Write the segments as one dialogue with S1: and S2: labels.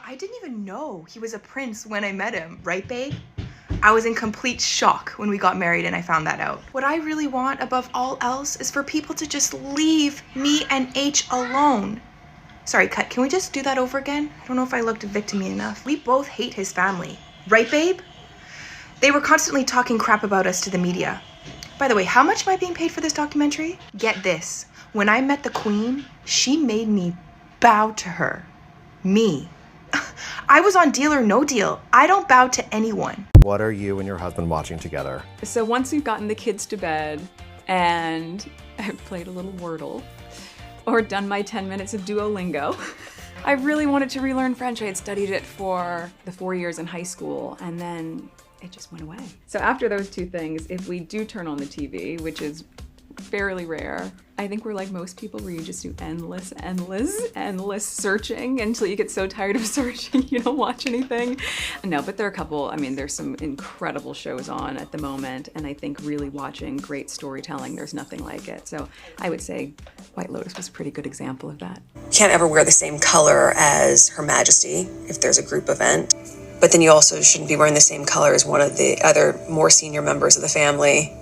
S1: I didn't even know he was a prince when I met him, right, babe? I was in complete shock when we got married and I found that out. What I really want above all else is for people to just leave me and H alone. Sorry, cut. Can we just do that over again? I don't know if I looked victim-y enough. We both hate his family. Right, babe? They were constantly talking crap about us to the media. By the way, how much am I being paid for this documentary? Get this. When I met the Queen, she made me bow to her. Me. I was on Deal or No Deal. I don't bow to anyone.
S2: What are you and your husband watching together?
S3: So once we've gotten the kids to bed and I've played a little Wordle or done my 10 minutes of Duolingo, I really wanted to relearn French. I had studied it for the 4 years in high school and then it just went away. So after those two things, if we do turn on the TV, which is fairly rare, I think we're like most people where you just do endless searching until you get so tired of searching you don't watch anything. No, but there are a couple, I mean, there's some incredible shows on at the moment, and I think really watching great storytelling, there's nothing like it. So I would say White Lotus was a pretty good example of that.
S4: You can't ever wear the same color as Her Majesty if there's a group event, but then you also shouldn't be wearing the same color as one of the other more senior members of the family.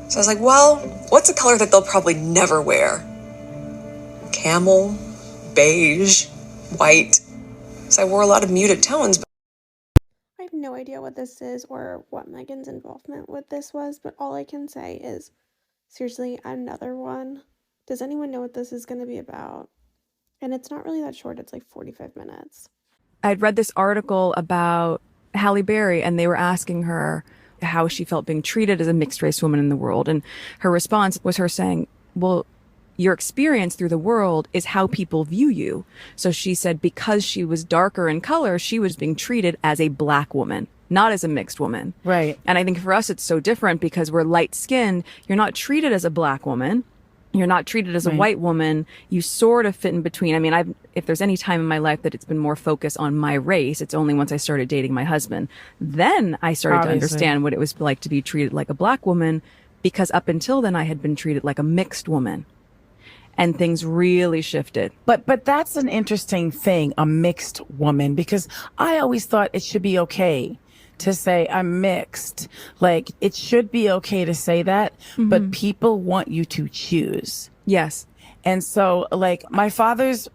S4: So I was like, well, what's a color that they'll probably never wear? Camel, beige, white. So I wore a lot of muted tones.
S5: I have no idea what this is or what Meghan's involvement with this was, but all I can say is, seriously, another one. Does anyone know what this is going to be about? And it's not really that short. It's like 45 minutes.
S3: I'd read this article about Halle Berry, and they were asking her how she felt being treated as a mixed race woman in the world. And her response was her saying, well, your experience through the world is how people view you. So she said because she was darker in color, she was being treated as a black woman, not as a mixed woman.
S6: Right.
S3: And I think for us, it's so different because we're light skinned. You're not treated as a black woman. You're not treated as a white woman. You sort of fit in between. I mean, if there's any time in my life that it's been more focused on my race, it's only once I started dating my husband. Then I started to understand what it was like to be treated like a black woman, because up until then I had been treated like a mixed woman. And things really shifted.
S6: But that's an interesting thing, a mixed woman, because I always thought it should be okay to say I'm mixed. Like, it should be okay to say that, but people want you to choose.
S3: Yes.
S6: And so, like, my father's